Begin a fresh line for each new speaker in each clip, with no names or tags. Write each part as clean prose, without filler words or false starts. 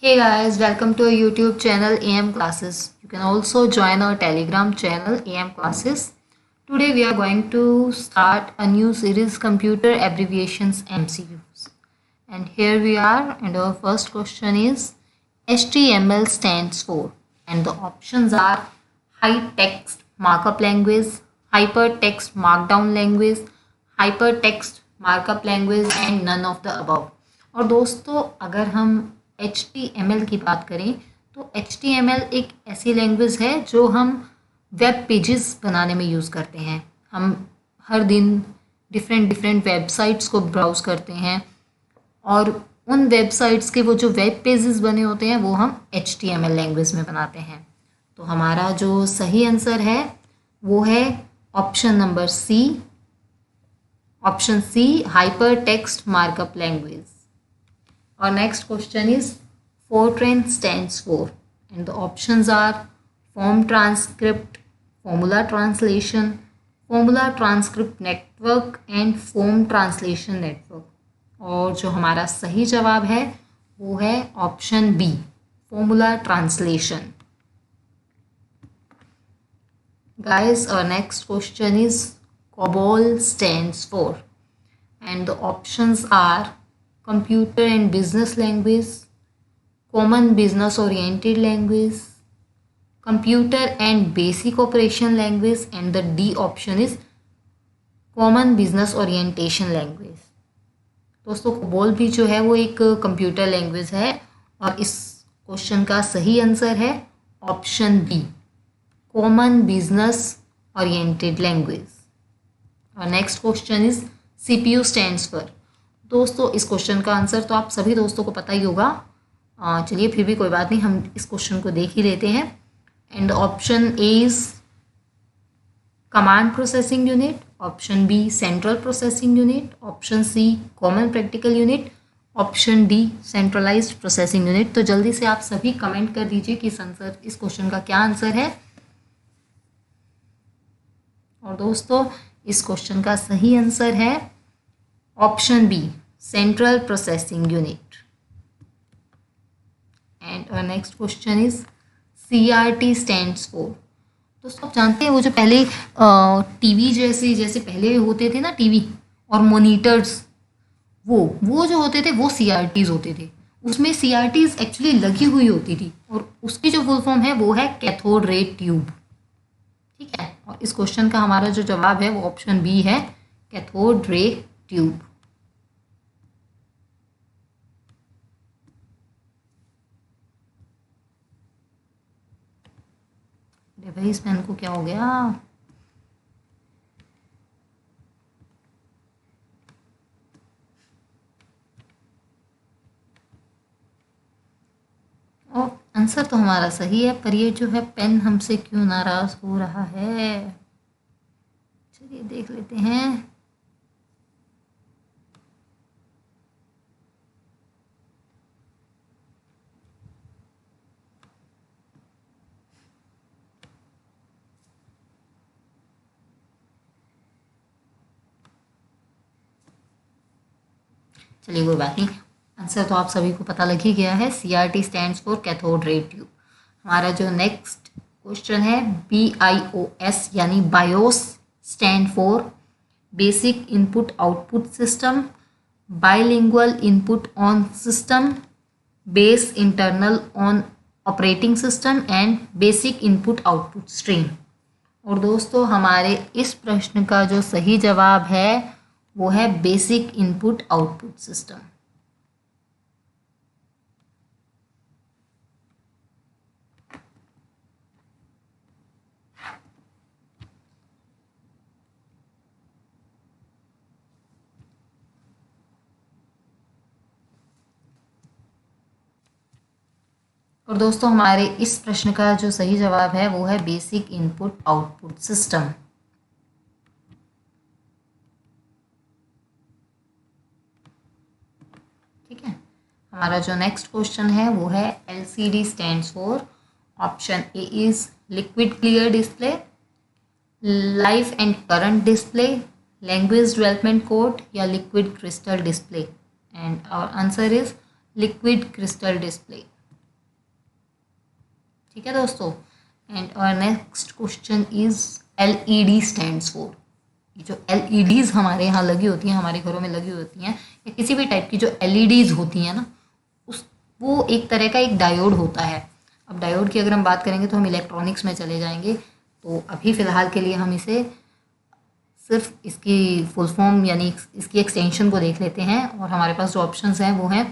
Hey guys, welcome to our YouTube channel AM Classes. You can also join our Telegram channel AM Classes. Today we are going to start a new series Computer Abbreviations MCQs. And here we are, and our first question is HTML stands for, and the options are High Text Markup Language, Hypertext Markdown Language, Hypertext Markup Language and none of the above. और दोस्तों अगर हम HTML की बात करें तो HTML एक ऐसी लैंग्वेज है जो हम वेब पेजेस बनाने में यूज़ करते हैं। हम हर दिन डिफरेंट वेबसाइट्स को ब्राउज़ करते हैं और उन वेबसाइट्स के वो जो वेब पेजेस बने होते हैं वो हम HTML लैंग्वेज में बनाते हैं। तो हमारा जो सही आंसर है वो है option number C, option C hypertext markup language. Our next question is Fortran stands for, and the options are Form Transcript, Formula Translation, Formula Transcript Network and Form Translation Network. और जो हमारा सही जवाब है वो है option B, Formula Translation. Guys, our next question is COBOL stands for, and the options are Computer and Business Language, Common Business Oriented Language, Computer and Basic Operation Language and the D option is Common Business Orientation Language. दोस्तों COBOL भी जो है वो एक computer language है और इस question का सही आंसर है option B, Common Business Oriented Language. और next question is CPU stands for. दोस्तों इस क्वेश्चन का आंसर तो आप सभी दोस्तों को पता ही होगा, चलिए फिर भी कोई बात नहीं, हम इस क्वेश्चन को देख ही लेते हैं. And option A is command processing unit, option B central processing unit, option C common practical unit, option D centralised processing unit. तो जल्दी से आप सभी कमेंट कर दीजिए कि इस क्वेश्चन का क्या आंसर है. और दोस्तों इस क्वेश्चन का सही आंसर है option B, central processing unit. And और next question is CRT stands for. दोस्तों आप जानते हैं वो जो पहले टीवी जैसे पहले होते थे ना, टीवी और मॉनिटर्स, वो जो होते थे वो CRTs होते थे. उसमें CRTs एक्चुअली लगी हुई होती थी और उसकी जो फुल फॉर्म है वो है कैथोड रे ट्यूब. ठीक है, और इस क्वेश्चन का हमारा जो जवाब है वो ऑप्शन बी है, कैथोड रे ट्यूब. भाई इस पेन को क्या हो गया? और आंसर तो हमारा सही है, पर ये जो है पेन हमसे क्यों नाराज हो रहा है. चलिए देख लेते हैं. चलिए कोई बात नहीं, आंसर तो आप सभी को पता लग ही गया है. CRT stands for cathode ray tube. हमारा जो नेक्स्ट क्वेश्चन है BIOS यानी BIOS stand for basic input output system, bilingual input on system, base internal on operating system and basic input output stream. और दोस्तों हमारे इस प्रश्न का जो सही जवाब है वो है बेसिक इनपुट आउटपुट सिस्टम. और दोस्तों हमारे इस प्रश्न का जो सही जवाब है वो है बेसिक इनपुट आउटपुट सिस्टम. ठीक है, हमारा जो नेक्स्ट क्वेश्चन है वो है LCD stands for. Option A is liquid clear display, life and current display, language development code या liquid crystal display. And our answer is liquid crystal display. ठीक है दोस्तों। एंड और next question is LED stands for. जो LEDs हमारे यहाँ लगी होती हैं, हमारे घरों में लगी होती हैं, या किसी भी टाइप की जो LEDs होती हैं ना, उस वो एक तरह का एक डायोड होता है। अब डायोड की अगर हम बात करेंगे तो हम इलेक्ट्रॉनिक्स में चले जाएंगे, तो अभी फ़िलहाल के लिए हम इसे सिर्फ इसकी फुल फॉर्म यानी इसकी एक्सटेंशन को देख लेते हैं। और हमारे पास जो ऑप्शंस हैं वो हैं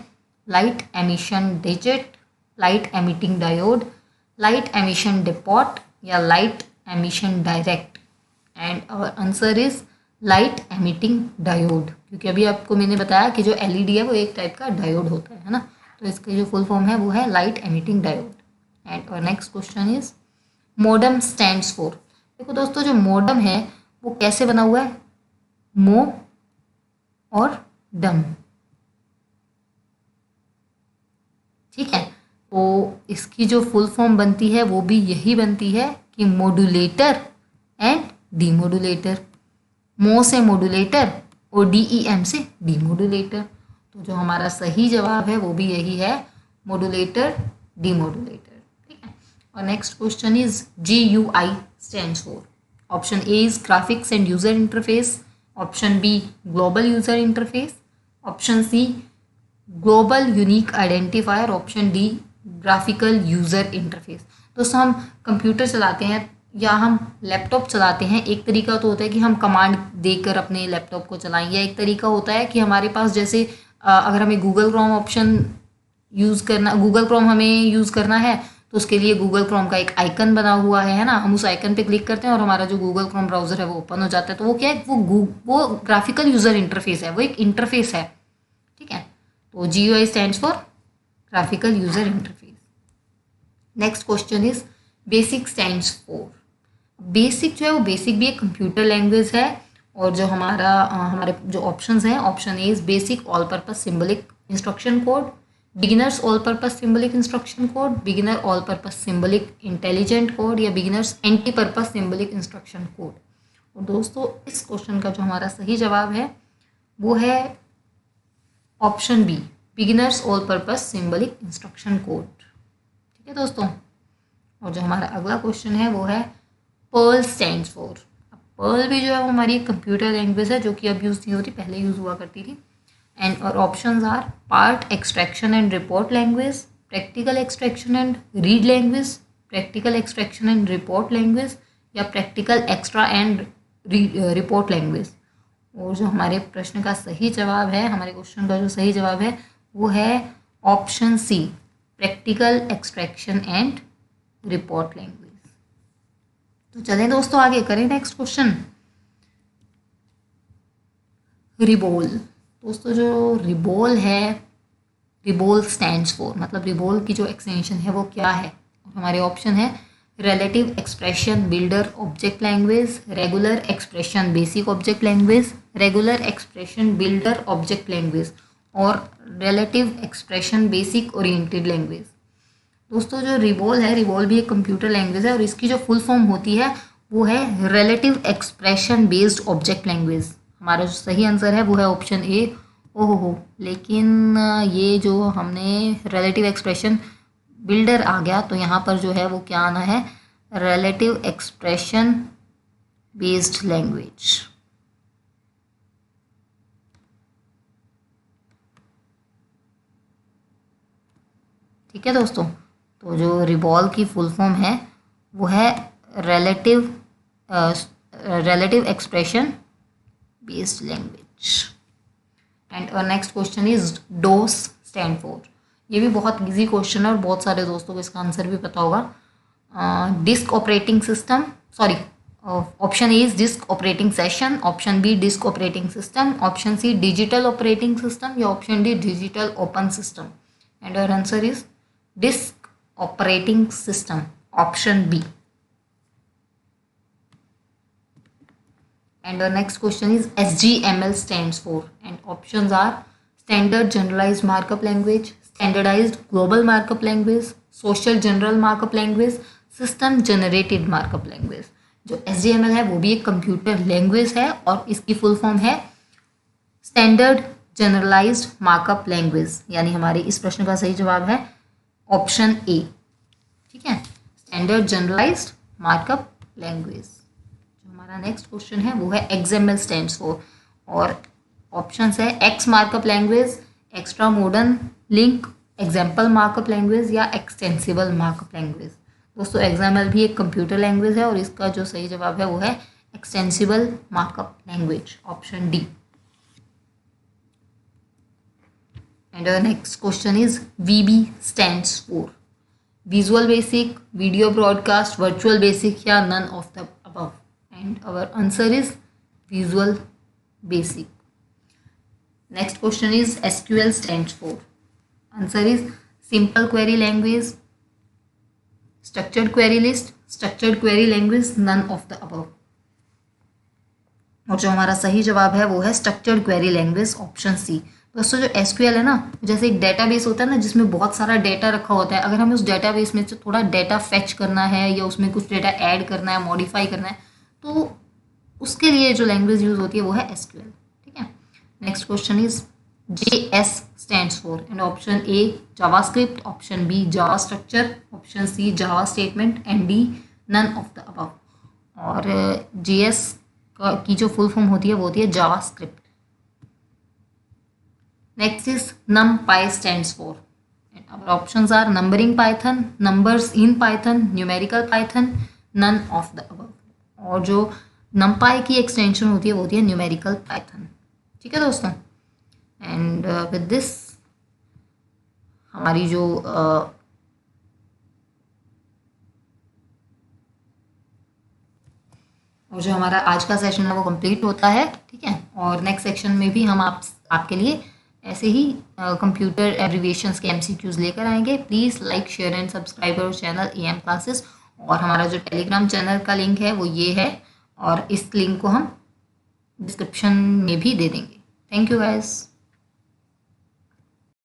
light emission digit, light emitting diode, light emission depot या light emission direct. And our answer is light emitting diode, क्योंकि अभी आपको मैंने बताया कि जो LED है वो एक टाइप का डायोड होता है ना, तो इसकी जो फुल फॉर्म है वो है लाइट एमिटिंग डायोड। एंड और next question is modem stands for. देखो दोस्तों, जो मोडम है वो कैसे बना हुआ है, मो और डम, ठीक है। तो इसकी जो फुल फॉर्म बनती है वो भी यही बनती है कि मॉड्यूलेटर एंड डीमॉड्यूलेटर। मो से मॉड्यूलेटर और DEM से डीमॉड्यूलेटर। तो जो हमारा सही जवाब है वो भी यही है, मॉड्यूलेटर डीमॉड्यूलेटर, ठीक है। और next question is GUI stands for. Option A is graphics and user interface, option B global user interface, option C global unique identifier, option D graphical user interface. दोस्तों, हम कंप्यूटर चलाते हैं या हम laptop चलाते हैं, एक तरीका तो होता है कि हम कमांड देकर अपने लैपटॉप को चलाएं, या एक तरीका होता है कि हमारे पास जैसे अगर हमें गूगल क्रोम ऑप्शन यूज़ करना, गूगल क्रोम हमें यूज़ करना है तो उसके लिए गूगल क्रोम का एक आइकन बना हुआ है ना, हम उस आइकन पे क्लिक करते हैं और हमारा जो गूगल क्रोम ब्राउज़र है वो ओपन हो जाता है। तो वो क्या है, वो ग्राफिकल यूज़र इंटरफेस है, वो एक इंटरफेस है, ठीक है। तो GUI stands for graphical user interface. Next question is basic stands for. Basic जो है वो बेसिक भी एक कंप्यूटर लैंग्वेज है, और जो हमारे जो ऑप्शंस हैं, option A is basic all purpose symbolic instruction code, beginners all purpose symbolic instruction code, beginner all purpose symbolic intelligent code, या beginners anti purpose symbolic instruction code. और दोस्तों, इस क्वेश्चन का जो हमारा सही जवाब है वो है option B, beginners all purpose symbolic instruction code, ठीक है दोस्तों। और जो हमारा अगला क्वेश्चन है वो है पर्ल स्टैंड्स फॉर। अब पर्ल भी जो है वो हमारी एक कंप्यूटर लैंग्वेज है जो कि अब यूज़ नहीं होती, पहले यूज़ हुआ करती थी। एंड और options are part extraction and report language, practical extraction and read language, practical extraction and report language, या practical extra and report language. और जो हमारे प्रश्न का सही जवाब है, हमारे क्वेश्चन का जो सही जवाब है वो है option C, practical extraction and report language. तो चलें दोस्तों आगे करें नेक्स्ट क्वेश्चन। रिबोल। दोस्तों, जो रिबोल है, रिबोल स्टैंड्स फॉर, मतलब रिबोल की जो एक्सटेंशन है वो क्या है। हमारे ऑप्शन है relative expression builder object language, regular expression basic object language, regular expression builder object language और relative expression basic oriented language। दोस्तों, जो रिबोल है, रिबोल भी एक कंप्यूटर लैंग्वेज है और इसकी जो फुल फॉर्म होती है वो है relative expression based object language. हमारा जो सही आंसर है वो है ऑप्शन ए। ओहो, लेकिन ये जो हमने रिलेटिव एक्सप्रेशन बिल्डर आ गया, तो यहाँ पर जो है वो क्या आना है, रिलेटिव एक्सप्रेशन बेस्ड लैंग्वेज। ठीक है दोस्तों, तो जो रिबॉल की फुल फॉर्म है वो है relative expression based language. And next question is dose stand for. ये भी बहुत इजी क्वेश्चन है और बहुत सारे दोस्तों को इसका आंसर भी पता होगा। Disk operating system, sorry, option A is disk operating session, option B disk operating system, option C digital operating system, या option D digital open system. And your answer is disk operating system, option B. And the next question is SGML stands for, and options are Standard Generalized Markup Language, Standardized Global Markup Language, Social General Markup Language, System Generated Markup Language। जो SGML है वो भी एक computer language है और इसकी full form है standard generalised markup language, यानी हमारे इस प्रश्न का सही जवाब है ऑप्शन ए। ठीक है, स्टैंडर्ड जनरलाइज्ड मार्कअप लैंग्वेज। जो हमारा नेक्स्ट क्वेश्चन है वो है XML स्टैंड्स फॉर, और ऑप्शंस है x markup language, extra modern link, example markup language या एक्सटेंसिबल मार्कअप लैंग्वेज। दोस्तों XML भी एक कंप्यूटर लैंग्वेज है और इसका जो सही जवाब है वो है extensible markup language, option D. And next question is VB stands for, visual basic, video broadcast, virtual basic या none of the above. And our answer is visual basic. Next question is SQL stands for. Answer is simple query language, structured query list, structured query language, none of the above. और जो हमारा सही जवाब है वो है structured query language, option C. दोस्तों जो SQL है ना, जैसे एक डेटाबेस होता है ना जिसमें बहुत सारा डेटा रखा होता है, अगर हमें उस डेटाबेस में से थोड़ा डेटा फेच करना है या उसमें कुछ डेटा ऐड करना है, मॉडिफाई करना है, तो उसके लिए जो लैंग्वेज यूज होती है वो है SQL। ठीक है। Next question is JS stands for, and option A JavaScript, option B Java structure, option C Java statement and D none of the above। और JS की जो फुल फॉर्म होती है वो होती है JavaScript। Next is NumPy stands for, and our options are numbering Python, numbers in Python, numerical Python, none of the above। और जो NumPy की एक्सटेंशन होती है वो होती है न्यूमेरिकल Python। ठीक है दोस्तों। एंड विद दिस हमारी जो और जो हमारा आज का सेशन है वो कंप्लीट होता है। ठीक है। और नेक्स्ट सेक्शन में भी हम आपके लिए ऐसे ही कंप्यूटर एब्रीविएशंस के MCQs लेकर आएंगे। Please like, share and subscribe our channel AM classes. और हमारा जो टेलीग्राम चैनल का लिंक है वो ये है, और इस लिंक को हम डिस्क्रिप्शन में भी दे देंगे। Thank you guys.